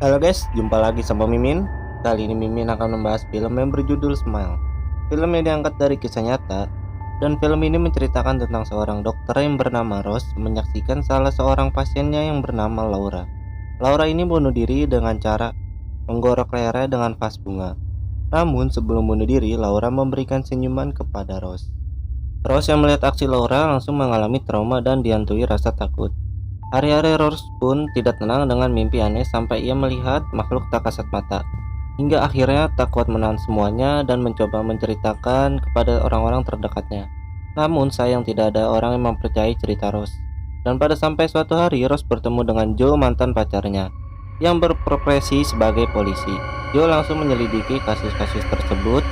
Halo guys, jumpa lagi sama Mimin. Kali ini Mimin akan membahas film yang berjudul Smile. Film yang diangkat dari kisah nyata, dan film ini menceritakan tentang seorang dokter yang bernama Rose menyaksikan salah seorang pasiennya yang bernama Laura. Laura ini bunuh diri dengan cara menggorok lehernya dengan vas bunga. Namun sebelum bunuh diri, Laura memberikan senyuman kepada Rose. Rose yang melihat aksi Laura langsung mengalami trauma dan dihantui rasa takut. Hari-hari Rose pun tidak tenang dengan mimpi aneh sampai ia melihat makhluk tak kasat mata. Hingga akhirnya tak kuat menahan semuanya dan mencoba menceritakan kepada orang-orang terdekatnya. Namun sayang tidak ada orang yang mempercayai cerita Rose. Dan pada sampai suatu hari Rose bertemu dengan Joe, mantan pacarnya, yang berprofesi sebagai polisi. Joe langsung menyelidiki kasus-kasus tersebut.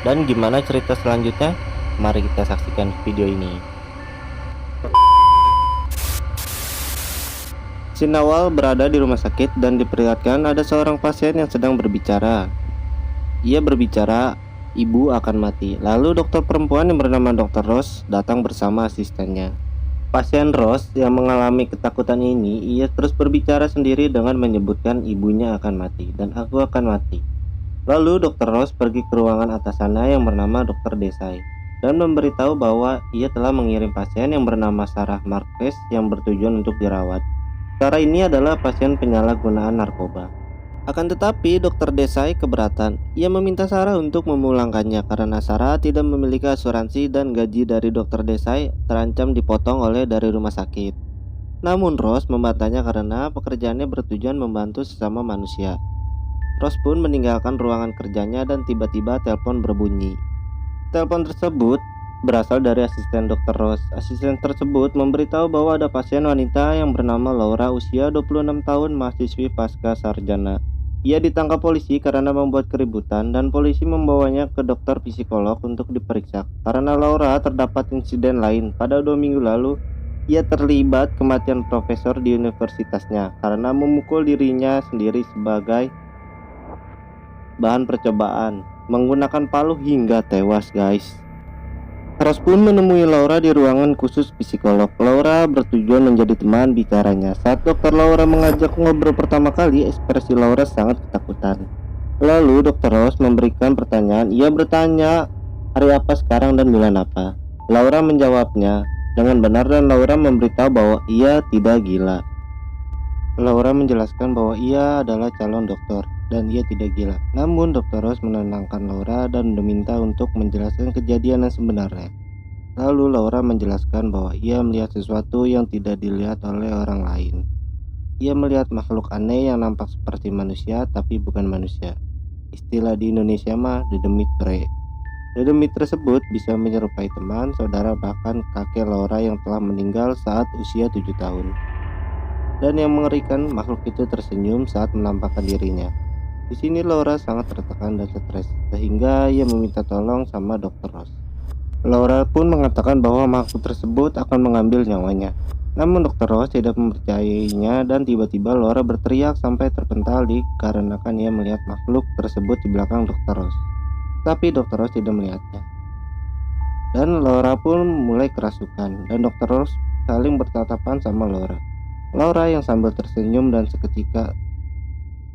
Dan gimana cerita selanjutnya? Mari kita saksikan video ini. Scene awal berada di rumah sakit dan diperlihatkan ada seorang pasien yang sedang berbicara. Ia berbicara, ibu akan mati. Lalu dokter perempuan yang bernama Dr. Rose datang bersama asistennya. Pasien Rose yang mengalami ketakutan ini, ia terus berbicara sendiri dengan menyebutkan ibunya akan mati dan aku akan mati. Lalu Dr. Rose pergi ke ruangan atasannya yang bernama Dr. Desai dan memberitahu bahwa ia telah mengirim pasien yang bernama Sarah Marquez yang bertujuan untuk dirawat. Sarah ini adalah pasien penyalahgunaan narkoba. Akan tetapi Dr. Desai keberatan. Ia meminta Sarah untuk memulangkannya karena Sarah tidak memiliki asuransi dan gaji dari Dr. Desai terancam dipotong oleh dari rumah sakit. Namun Rose membantahnya karena pekerjaannya bertujuan membantu sesama manusia. Rose pun meninggalkan ruangan kerjanya dan tiba-tiba telepon berbunyi. Telepon tersebut berasal dari asisten Dr. Rose. Asisten tersebut memberitahu bahwa ada pasien wanita yang bernama Laura usia 26 tahun, mahasiswi pasca sarjana. Ia ditangkap polisi karena membuat keributan dan polisi membawanya ke dokter psikolog untuk diperiksa. Karena Laura terdapat insiden lain. Pada 2 minggu lalu, ia terlibat kematian profesor di universitasnya karena memukul dirinya sendiri sebagai bahan percobaan, menggunakan palu hingga tewas guys. Rose pun menemui Laura di ruangan khusus psikolog. Laura bertujuan menjadi teman bicaranya. Saat dokter Laura mengajak ngobrol pertama kali, ekspresi Laura sangat ketakutan. Lalu dokter Rose memberikan pertanyaan. Ia bertanya hari apa sekarang dan bulan apa. Laura menjawabnya dengan benar dan Laura memberitahu bahwa ia tidak gila. Laura menjelaskan bahwa ia adalah calon dokter dan ia tidak gila. Namun Dr. Rose menenangkan Laura dan meminta untuk menjelaskan kejadian yang sebenarnya. Lalu Laura menjelaskan bahwa ia melihat sesuatu yang tidak dilihat oleh orang lain. Ia melihat makhluk aneh yang nampak seperti manusia tapi bukan manusia. Istilah di Indonesia mah dedemit bre. Dedemit tersebut bisa menyerupai teman, saudara, bahkan kakek Laura yang telah meninggal saat usia 7 tahun. Dan yang mengerikan, makhluk itu tersenyum saat menampakkan dirinya. Di sini Laura sangat tertekan dan stres, sehingga ia meminta tolong sama Dr. Rose. Laura pun mengatakan bahwa makhluk tersebut akan mengambil nyawanya. Namun Dr. Rose tidak mempercayainya dan tiba-tiba Laura berteriak sampai terpental dikarenakan ia melihat makhluk tersebut di belakang Dr. Rose. Tapi Dr. Rose tidak melihatnya. Dan Laura pun mulai kerasukan dan Dr. Rose saling bertatapan sama Laura. Laura yang sambil tersenyum dan seketika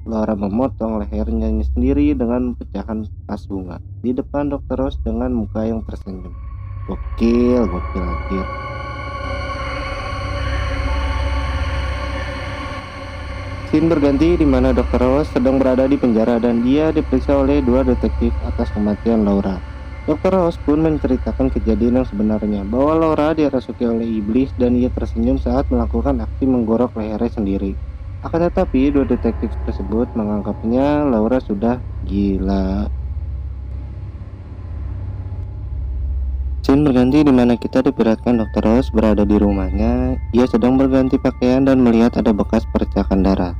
Laura memotong lehernya sendiri dengan pecahan vas bunga di depan Dr. Rose dengan muka yang tersenyum. Gokil anjir. Scene berganti di mana Dr. Rose sedang berada di penjara dan dia diperiksa oleh 2 detektif atas kematian Laura. Dr. Rose pun menceritakan kejadian yang sebenarnya, bahwa Laura dirasuki oleh iblis dan ia tersenyum saat melakukan aksi menggorok lehernya sendiri. Akan tetapi 2 detektif tersebut menganggapnya Laura sudah gila. Scene berganti di mana kita diperlihatkan Dr. Rose berada di rumahnya. Ia sedang berganti pakaian dan melihat ada bekas percikan darah.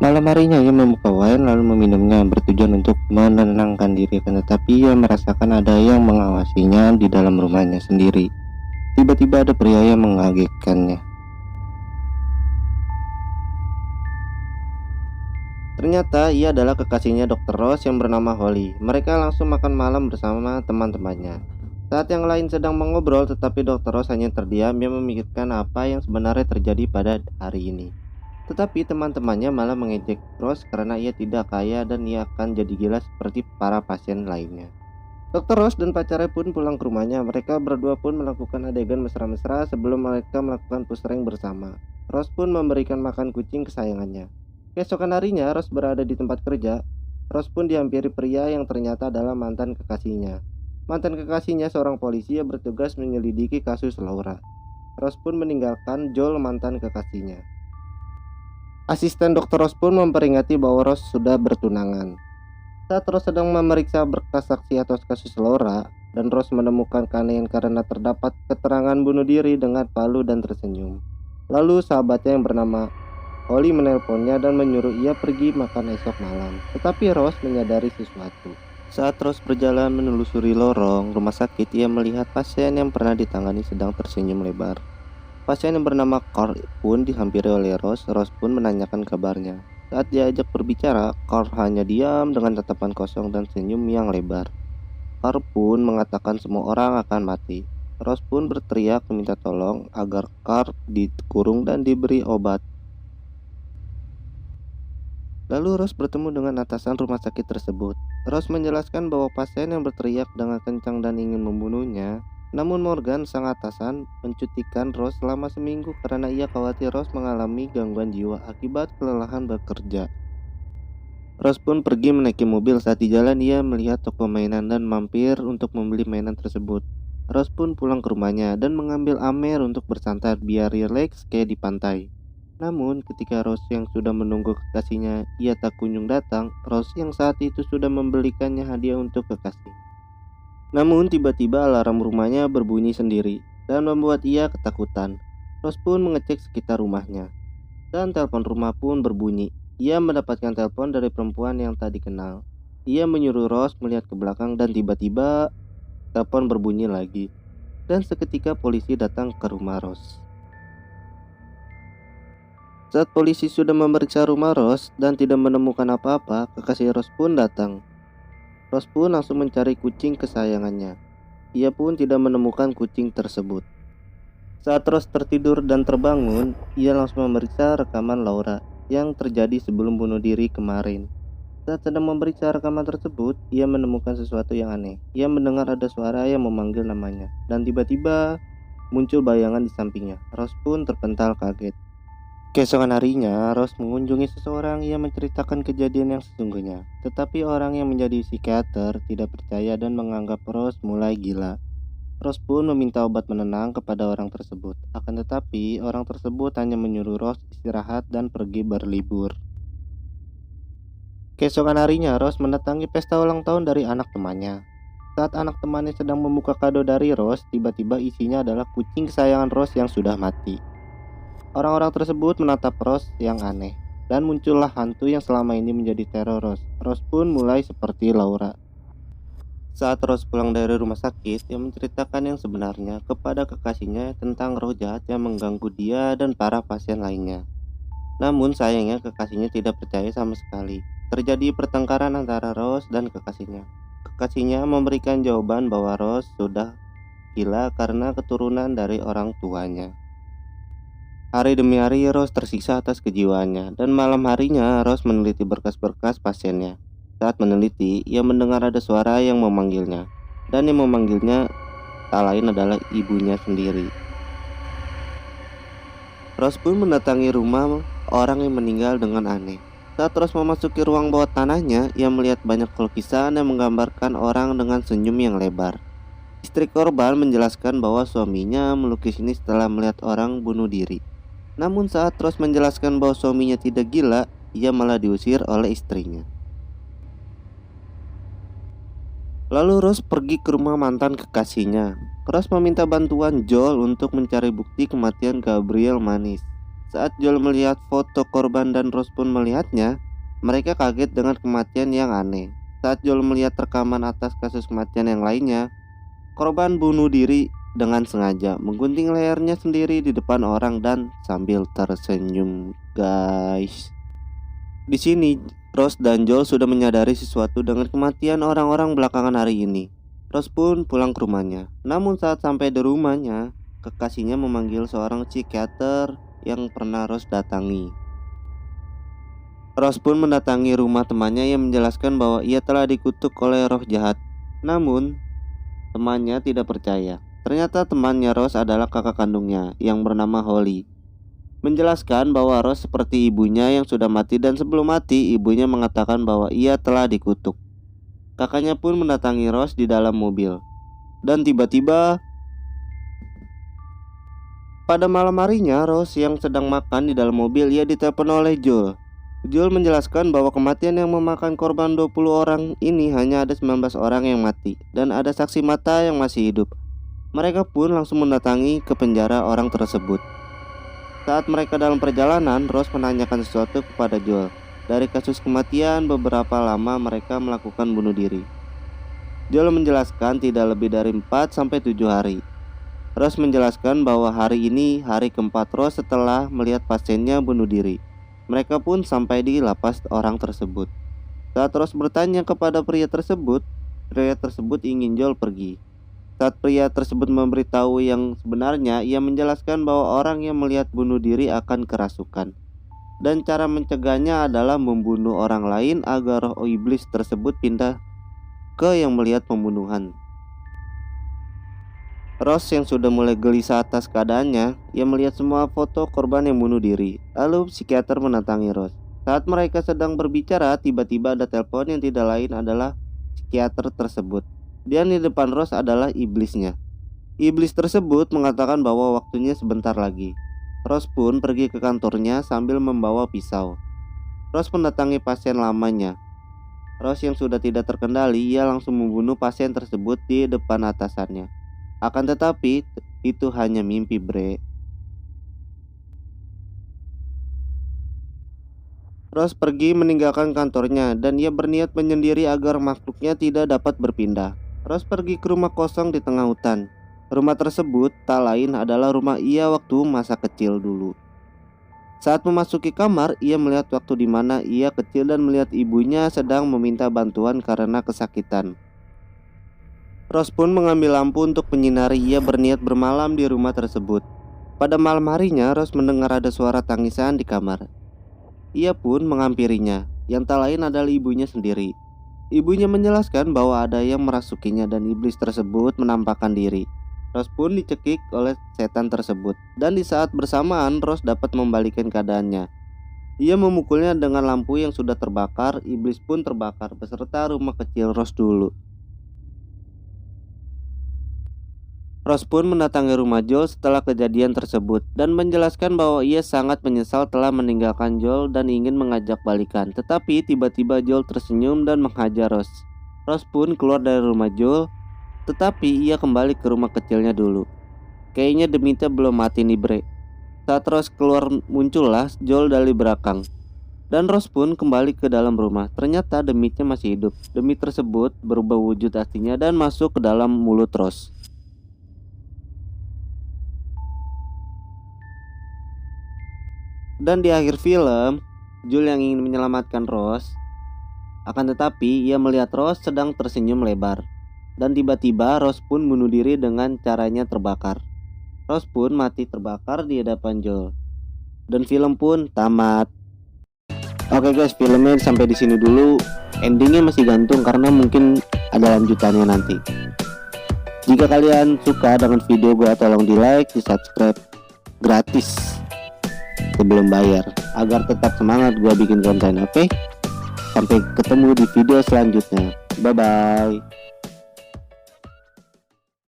Malam harinya ia membuka wine lalu meminumnya bertujuan untuk menenangkan diri, tetapi ia merasakan ada yang mengawasinya di dalam rumahnya sendiri. Tiba-tiba ada pria yang mengagetkannya. Ternyata ia adalah kekasihnya Dr. Rose yang bernama Holly. Mereka langsung makan malam bersama teman-temannya. Saat yang lain sedang mengobrol, tetapi Dr. Rose hanya terdiam. Ia memikirkan apa yang sebenarnya terjadi pada hari ini. Tetapi teman-temannya malah mengejek Rose karena ia tidak kaya dan ia akan jadi gila seperti para pasien lainnya. Dokter Rose dan pacarnya pun pulang ke rumahnya. Mereka berdua pun melakukan adegan mesra-mesra sebelum mereka melakukan pusreng bersama. Rose pun memberikan makan kucing kesayangannya. Keesokan harinya, Rose berada di tempat kerja. Rose pun dihampiri pria yang ternyata adalah mantan kekasihnya. Mantan kekasihnya seorang polisi yang bertugas menyelidiki kasus Laura. Rose pun meninggalkan Joel, mantan kekasihnya. Asisten Dokter Rose pun memperingati bahwa Rose sudah bertunangan. Saat Rose sedang memeriksa berkas saksi atas kasus Laura, dan Rose menemukan keanehan karena terdapat keterangan bunuh diri dengan palu dan tersenyum. Lalu sahabatnya yang bernama Holly menelponnya dan menyuruh ia pergi makan esok malam. Tetapi Rose menyadari sesuatu. Saat Rose berjalan menelusuri lorong rumah sakit, ia melihat pasien yang pernah ditangani sedang tersenyum lebar. Pasien yang bernama Carl pun dihampiri oleh Rose. Rose pun menanyakan kabarnya. Saat diajak berbicara, Carl hanya diam dengan tatapan kosong dan senyum yang lebar. Carl pun mengatakan semua orang akan mati. Rose pun berteriak meminta tolong agar Carl dikurung dan diberi obat. Lalu Rose bertemu dengan atasan rumah sakit tersebut. Rose menjelaskan bahwa pasien yang berteriak dengan kencang dan ingin membunuhnya. Namun Morgan, sang atasan, mencutikan Rose selama seminggu karena ia khawatir Rose mengalami gangguan jiwa akibat kelelahan bekerja. Rose pun pergi menaiki mobil. Saat di jalan ia melihat toko mainan dan mampir untuk membeli mainan tersebut. Rose pun pulang ke rumahnya dan mengambil Amer untuk bersantai biar rileks kayak di pantai. Namun ketika Rose yang sudah menunggu kekasihnya ia tak kunjung datang, Rose yang saat itu sudah membelikannya hadiah untuk kekasih. Namun tiba-tiba alarm rumahnya berbunyi sendiri dan membuat ia ketakutan. Rose pun mengecek sekitar rumahnya dan telepon rumah pun berbunyi. Ia mendapatkan telepon dari perempuan yang tak dikenal. Ia menyuruh Rose melihat ke belakang dan tiba-tiba telepon berbunyi lagi. Dan seketika polisi datang ke rumah Rose. Saat polisi sudah memeriksa rumah Rose dan tidak menemukan apa-apa, kekasih Rose pun datang. Rose pun langsung mencari kucing kesayangannya. Ia pun tidak menemukan kucing tersebut. Saat Rose tertidur dan terbangun, ia langsung memeriksa rekaman Laura yang terjadi sebelum bunuh diri kemarin. Saat sedang memeriksa rekaman tersebut, ia menemukan sesuatu yang aneh. Ia mendengar ada suara yang memanggil namanya, dan tiba-tiba muncul bayangan di sampingnya. Rose pun terpental kaget. Keesokan harinya, Rose mengunjungi seseorang yang menceritakan kejadian yang sesungguhnya. Tetapi orang yang menjadi psikiater tidak percaya dan menganggap Rose mulai gila. Rose pun meminta obat menenang kepada orang tersebut. Akan tetapi, orang tersebut hanya menyuruh Rose istirahat dan pergi berlibur. Keesokan harinya, Rose mendatangi pesta ulang tahun dari anak temannya. Saat anak temannya sedang membuka kado dari Rose, tiba-tiba isinya adalah kucing kesayangan Rose yang sudah mati. Orang-orang tersebut menatap Rose yang aneh, dan muncullah hantu yang selama ini menjadi teror Rose. Rose pun mulai seperti Laura. Saat Rose pulang dari rumah sakit, ia menceritakan yang sebenarnya kepada kekasihnya tentang roh jahat yang mengganggu dia dan para pasien lainnya. Namun sayangnya kekasihnya tidak percaya sama sekali. Terjadi pertengkaran antara Rose dan kekasihnya. Kekasihnya memberikan jawaban bahwa Rose sudah gila karena keturunan dari orang tuanya. Hari demi hari Rose tersiksa atas kejiwaannya, dan malam harinya Rose meneliti berkas-berkas pasiennya. Saat meneliti, ia mendengar ada suara yang memanggilnya, dan yang memanggilnya tak lain adalah ibunya sendiri. Rose pun mendatangi rumah orang yang meninggal dengan aneh. Saat Rose memasuki ruang bawah tanahnya, ia melihat banyak lukisan yang menggambarkan orang dengan senyum yang lebar. Istri korban menjelaskan bahwa suaminya melukis ini setelah melihat orang bunuh diri. Namun saat Rose menjelaskan bahwa suaminya tidak gila, ia malah diusir oleh istrinya. Lalu Rose pergi ke rumah mantan kekasihnya. Rose meminta bantuan Joel untuk mencari bukti kematian Gabriel Manis. Saat Joel melihat foto korban dan Rose pun melihatnya, mereka kaget dengan kematian yang aneh. Saat Joel melihat rekaman atas kasus kematian yang lainnya, korban bunuh diri dengan sengaja menggunting lehernya sendiri di depan orang dan sambil tersenyum, guys. Di sini Rose dan Joel sudah menyadari sesuatu dengan kematian orang-orang belakangan hari ini. Rose pun pulang ke rumahnya. Namun saat sampai di rumahnya, kekasihnya memanggil seorang psikiater yang pernah Rose datangi. Rose pun mendatangi rumah temannya yang menjelaskan bahwa ia telah dikutuk oleh roh jahat. Namun, temannya tidak percaya. Ternyata temannya Rose adalah kakak kandungnya yang bernama Holly. Menjelaskan bahwa Rose seperti ibunya yang sudah mati dan sebelum mati ibunya mengatakan bahwa ia telah dikutuk. Kakaknya pun mendatangi Rose di dalam mobil. Dan tiba-tiba pada malam harinya, Rose yang sedang makan di dalam mobil, ia ditelepon oleh Joel. Joel menjelaskan bahwa kematian yang memakan korban 20 orang ini hanya ada 19 orang yang mati dan ada saksi mata yang masih hidup. Mereka pun langsung mendatangi ke penjara orang tersebut. Saat mereka dalam perjalanan, Rose menanyakan sesuatu kepada Joel. Dari kasus kematian, beberapa lama mereka melakukan bunuh diri. Joel menjelaskan tidak lebih dari 4-7 hari. Rose menjelaskan bahwa hari ini hari keempat Rose setelah melihat pasiennya bunuh diri. Mereka pun sampai di lapas orang tersebut. Saat Rose bertanya kepada pria tersebut ingin Joel pergi. Saat pria tersebut memberitahu yang sebenarnya, ia menjelaskan bahwa orang yang melihat bunuh diri akan kerasukan. Dan cara mencegahnya adalah membunuh orang lain agar roh iblis tersebut pindah ke yang melihat pembunuhan. Rose yang sudah mulai gelisah atas keadaannya, ia melihat semua foto korban yang bunuh diri. Lalu psikiater mendatangi Rose. Saat mereka sedang berbicara, tiba-tiba ada telepon yang tidak lain adalah psikiater tersebut. Dan di depan Rose adalah iblisnya. Iblis tersebut mengatakan bahwa waktunya sebentar lagi. Rose pun pergi ke kantornya sambil membawa pisau. Rose mendatangi pasien lamanya. Rose yang sudah tidak terkendali, ia langsung membunuh pasien tersebut di depan atasannya. Akan tetapi, itu hanya mimpi, bre. Rose pergi meninggalkan kantornya dan ia berniat menyendiri agar makhluknya tidak dapat berpindah. Rose pergi ke rumah kosong di tengah hutan. Rumah tersebut tak lain adalah rumah ia waktu masa kecil dulu. Saat memasuki kamar, ia melihat waktu di mana ia kecil dan melihat ibunya sedang meminta bantuan karena kesakitan. Rose pun mengambil lampu untuk menyinari. Ia berniat bermalam di rumah tersebut. Pada malam harinya, Rose mendengar ada suara tangisan di kamar. Ia pun menghampirinya, yang tak lain adalah ibunya sendiri. Ibunya menjelaskan bahwa ada yang merasukinya dan iblis tersebut menampakkan diri. Rose pun dicekik oleh setan tersebut, dan di saat bersamaan Rose dapat membalikkan keadaannya. Ia memukulnya dengan lampu yang sudah terbakar. Iblis pun terbakar beserta rumah kecil Rose dulu. Rose pun mendatangi rumah Joel setelah kejadian tersebut dan menjelaskan bahwa ia sangat menyesal telah meninggalkan Joel dan ingin mengajak balikan. Tetapi tiba-tiba Joel tersenyum dan menghajar Rose. Rose pun keluar dari rumah Joel, tetapi ia kembali ke rumah kecilnya dulu. Kayaknya Demitnya belum mati nih, bre. Saat Rose keluar, muncullah Joel dari belakang. Dan Rose pun kembali ke dalam rumah. Ternyata Demitnya masih hidup. Demit tersebut berubah wujud aslinya dan masuk ke dalam mulut Rose. Dan di akhir film, Joel yang ingin menyelamatkan Rose, akan tetapi ia melihat Rose sedang tersenyum lebar. Dan tiba-tiba Rose pun bunuh diri dengan caranya terbakar. Rose pun mati terbakar di hadapan Joel. Dan film pun tamat. Oke guys, filmnya sampai di sini dulu. Endingnya masih gantung karena mungkin ada lanjutannya nanti. Jika kalian suka dengan video gue, tolong di like, di subscribe gratis sebelum bayar agar tetap semangat gue bikin konten. Oke? Sampai ketemu di video selanjutnya. Bye bye.